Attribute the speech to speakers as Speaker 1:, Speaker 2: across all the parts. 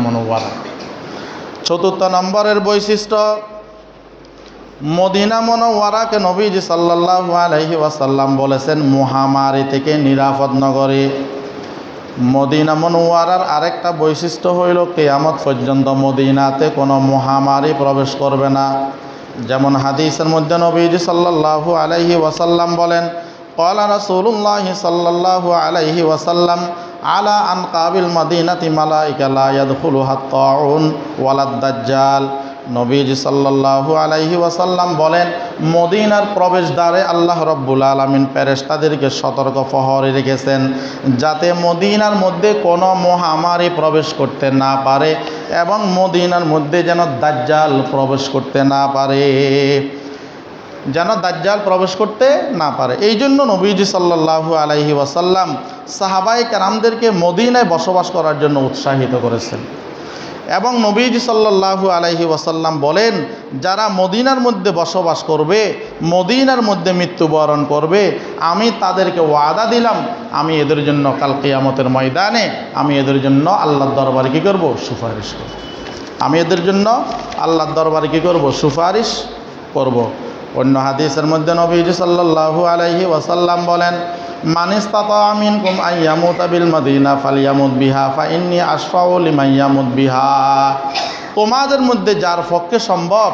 Speaker 1: মুনাওয়ারা। চতুর্থ নম্বরের বৈশিষ্ট্য, মদিনা মুনাওয়ারাকে নবীজি সাল্লাল্লাহু আলাইহি ওয়াসাল্লাম বলেছেন মহামারী থেকে নিরাপদ নগরী। মদিনা মুনাওয়ারার আরেকটা বৈশিষ্ট্য হইল কিয়ামত পর্যন্ত মদিনাতে কোনো মহামারী প্রবেশ করবে না। যেমন হাদিসের মধ্যে নবীজি সাল্লাল্লাহু আলাইহি ওয়াসাল্লাম বলেন, ক্বালা রাসূলুল্লাহি সাল্লাল্লাহু আলাইহি ওয়াসাল্লাম আলা আনকাবিল মদিনাতি মালাইকা লা ইয়াদখুলুহা তাউন ওয়ালাদ দাজ্জাল। নবীজি সাল্লাল্লাহু আলাইহি ওয়াসাল্লাম বলেন, মদিনার প্রবেশদ্বারে আল্লাহ রাব্বুল আলামিন ফেরেশতাদেরকে সতর্ক প্রহরী রেখেছেন যাতে মদিনার মধ্যে কোনো মহামারী প্রবেশ করতে না পারে এবং মদিনার মধ্যে যেন দাজ্জাল প্রবেশ করতে না পারে, প্রবেশ করতে না পারে। এই জন্য নবীজি সাল্লাল্লাহু আলাইহি ওয়াসাল্লাম সাহাবায়ে কেরামদেরকে মদিনায় বসবাস করার জন্য উৎসাহিত করেছেন। এবং নবীজি সাল্লাল্লাহু আলাইহি ওয়াসাল্লাম বলেন, যারা মদিনার মধ্যে বসবাস করবে, মদিনার মধ্যে মৃত্যুবরণ করবে, আমি তাদেরকে ওয়াদা দিলাম, আমি এদের জন্য কাল কিয়ামতের ময়দানে আমি এদের জন্য আল্লাহর দরবারে কী করব? সুপারিশ করব। আমি এদের জন্য আল্লাহর দরবারে কী করব? সুপারিশ করব। অন্য হাদিসের মধ্যে নবীজি সাল্লাল্লাহু আলাইহি ওয়াসাল্লাম বলেন, মান ইসতাতা মিনকুম আইয়ামুতা বিল মদিনা ফালইয়ামুত বিহা ফাইন্নী আশফাউ লিমান ইয়ামুত বিহা। তোমাদের মধ্যে যার পক্ষে সম্ভব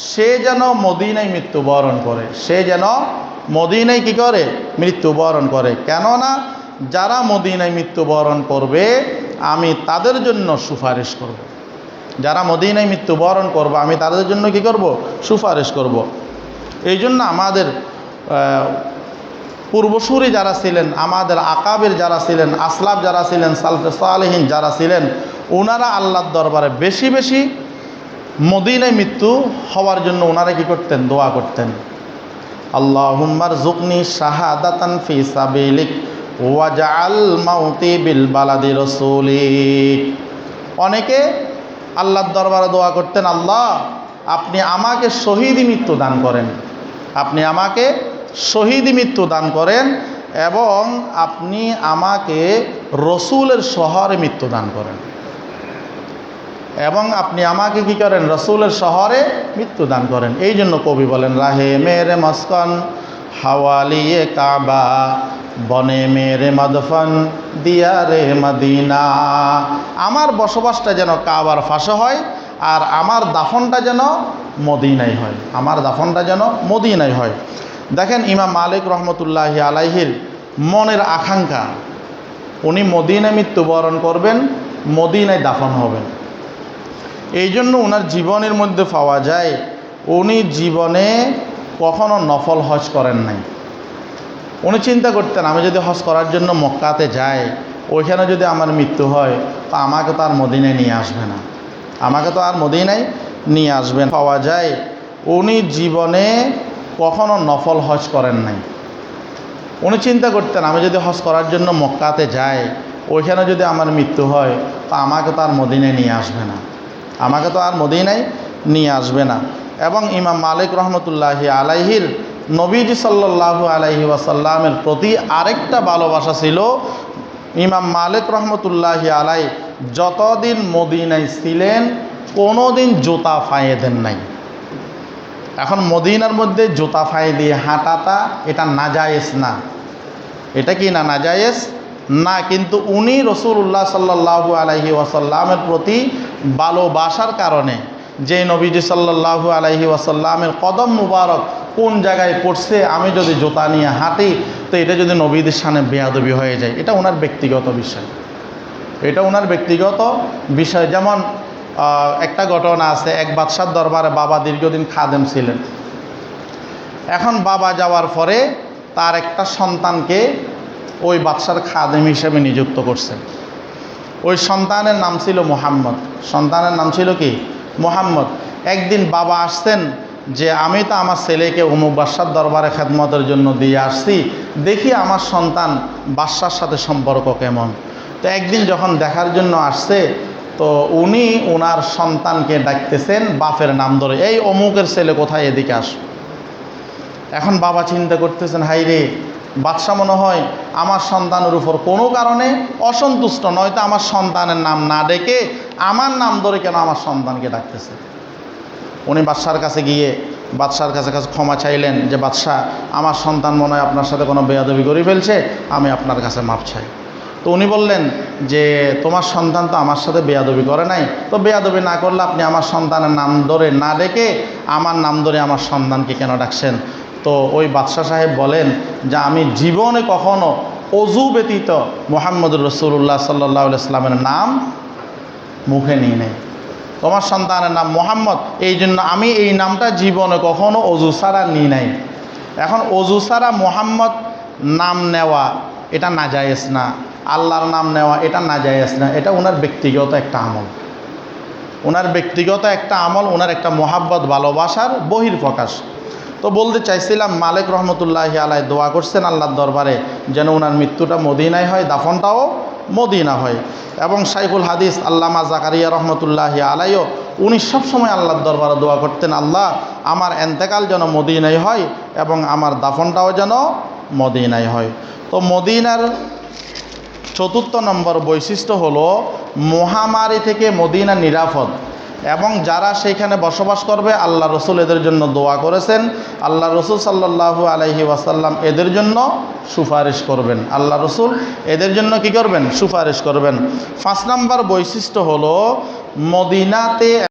Speaker 1: সে যেন মদিনায় মৃত্যুবরণ করে, সে যেন মদিনায় কী করে? মৃত্যুবরণ করে। কেননা যারা মদিনায় মৃত্যুবরণ করবে আমি তাদের জন্য সুপারিশ করব। যারা মদিনায় মৃত্যুবরণ করবে আমি তাদের জন্য কী করব? সুপারিশ করব। এই জন্য আমাদের পূর্বসূরি যারা ছিলেন, আমাদের আকাবের যারা ছিলেন, আসলাফ যারা ছিলেন, সালফে সালেহিন যারা ছিলেন, ওনারা আল্লাহর দরবারে বেশি বেশি মদিনায় মৃত্যু হওয়ার জন্য ওনারা কী করতেন? দোয়া করতেন। আল্লাহুম্মা রযুকনি শাহাদাতান ফি সাবিলিক ওয়াজআল মাউতি বিল বালাদি রাসূলিক। অনেকে আল্লাহর দরবারে দোয়া করতেন, আল্লাহ আপনি আমাকে শহীদি মৃত্যু দান করেন, আপনি আমাকে শহীদি মৃত্যু দান করেন এবং আপনি আমাকে রসুলের শহরে মৃত্যু দান করেন, এবং আপনি আমাকে কি করেন? রসুলের শহরে মৃত্যু দান করেন। এই জন্য কবি বলেন, রাহে মেরে মস্কন হাওয়ালিয়ে কাবা বনে মেরে মদফন দিয়া রে মদিনা। আমার বসবাসটা যেন কাবার পাশে হয় আর আমার দাফনটা যেন মদিনায় হয়, আমার দাফনটা যেন মদিনায় হয়। দেখেন ইমাম মালিক রহমতুল্লাহি আলাইহির মনের আকাঙ্ক্ষা, উনি মদিনায় মৃত্যুবরণ করবেন, মদিনায় দাফন হবেন। এই জন্য ওনার জীবনের মধ্যে পাওয়া যায় উনি জীবনে কখনো নফল হজ করেন নাই। উনি চিন্তা করতেন, আমি যদি হজ করার জন্য মক্কাতে যাই, ওইখানে যদি আমার মৃত্যু হয় তো আমাকে তো আর মদিনায় নিয়ে আসবে না, আমাকে তো আর মদিনায় নিয়ে আসবেন। পাওয়া যায় উনি জীবনে কখনো নফল হজ করেন নাই। উনি চিন্তা করতেন, আমি যদি হজ করার জন্য মক্কাতে যাই, ওইখানে যদি আমার মৃত্যু হয় তো আমাকে তো আর মদিনায় নিয়ে আসবে না, আমাকে তো আর মদিনায় নিয়ে আসবে না। এবং ইমাম মালিক রহমতুল্লাহি আলাইহির নবীজি সাল্লাল্লাহু আলাইহি ওয়াসাল্লামের প্রতি আরেকটা ভালোবাসা ছিল। ইমাম মালিক রহমতুল্লাহি আলাই যতদিন মদিনায় ছিলেন কোনো দিন জুতা ফাঁয়ে দেন নাই। এখন মদিনার মধ্যে জুতা ফাঁয়ে দিয়ে হাঁটাটা এটা নাজায়েজ না, এটা কি না? নাজায়েজ না। কিন্তু উনি রাসূলুল্লাহ সাল্লাল্লাহু আলাইহি ওয়াসাল্লামের প্রতি ভালোবাসার কারণে, যে নবীজি সাল্লাল্লাহু আলাইহি ওয়াসাল্লামের কদম মুবারক কোন জায়গায় পড়ছে, আমি যদি জুতা নিয়ে হাঁটি তো এটা যদি নবীদের সামনে বেয়াদবি হয়ে যায়, এটা ওনার ব্যক্তিগত বিষয়, এটা ওনার ব্যক্তিগত বিষয়। যেমন একটা ঘটনা আছে, এক বাদশার দরবারে বাবা দীর্ঘদিন খাদেম ছিলেন। এখন বাবা যাওয়ার পরে তার একটা সন্তানকে ওই বাদশার খাদেম হিসেবে নিযুক্ত করছেন। ওই সন্তানের নাম ছিল মুহাম্মদ, সন্তানের নাম ছিল কি? মুহাম্মদ। একদিন বাবা আসছেন যে আমি তো আমার ছেলেকে অমুক বাদশার দরবারে খেদমতের জন্য দিয়ে আসছি, দেখি আমার সন্তান বাদশার সাথে সম্পর্ক কেমন। তো একদিন যখন দেখার জন্য আসছে তো উনি ওনার সন্তানকে ডাকতেছেন বাপের নাম ধরে, এই অমুকের ছেলে কোথায়, এদিকে আস। এখন বাবা চিন্তা করতেছেন, হাই রে, বাদশা মনে হয় আমার সন্তানের উপর কোনো কারণে অসন্তুষ্ট, নয়তো আমার সন্তানের নাম না ডেকে আমার নাম ধরে কেন আমার সন্তানকে ডাকতেছে? উনি বাদশার কাছে গিয়ে বাদশার কাছে ক্ষমা চাইলেন যে বাদশাহ, আমার সন্তান মনে হয় আপনার সাথে কোনো বেয়াদবি করে ফেলছে, আমি আপনার কাছে মাপ চাই। তো উনি বললেন যে তোমার সন্তান তো আমার সাথে বেয়াদবি করে নাই, তো বেয়াদবি না করলে আপনি আমার সন্তানের নাম ধরে না ডেকে আমার নাম ধরে আমার সন্তানকে কেন ডাকছেন? তো ওই বাদশাহ সাহেব বলেন যে আমি জীবনে কখনো অজু ব্যতীত মুহাম্মদুর রাসূলুল্লাহ সাল্লাল্লাহু আলাইহি ওয়াসাল্লামের নাম মুখে নিয়ে নেই। তোমার সন্তানের নাম মোহাম্মদ, এই জন্য আমি এই নামটা জীবনে কখনো অজু ছাড়া নিই নাই। এখন অজু ছাড়া মোহাম্মদ নাম নেওয়া এটা নাজায়েজ না, আল্লাহর নাম নেওয়া এটা নাজায়েজ না, এটা ওনার ব্যক্তিগত একটা আমল, ওনার ব্যক্তিগত একটা আমল, ওনার একটা মোহাব্বত ভালোবাসার বহির্প্রকাশ। তো বলতে চাইছিলাম মালিক রহমতুল্লাহি আলাইহি দোয়া করছেন আল্লাহর দরবারে যেন ওনার মৃত্যুটা মদিনায় হয়, দাফনটাও মদিনা হয়। এবং শাইখুল হাদিস আল্লামা জাকারিয়া রহমতুল্লাহি আলাইহিও উনি সবসময় আল্লাহর দরবারে দোয়া করতেন, আল্লাহ আমার এন্তেকাল যেন মদিনায় হয় এবং আমার দাফনটাও যেন মদিনায় হয়। তো মদিনার 4 নম্বর বৈশিষ্ট্য হলো মহামারী থেকে মদিনা নিরাপদ, এবং যারা সেইখানে বসবাস করবে আল্লাহ রসুল এদের জন্য দোয়া করেছেন, আল্লাহ রসুল সাল্লাল্লাহু আলাইহি ওয়াসাল্লাম এদের জন্য সুপারিশ করবেন, আল্লাহ রসুল এদের জন্য কি করবেন? সুপারিশ করবেন। 5 নম্বর বৈশিষ্ট্য হলো মদিনাতে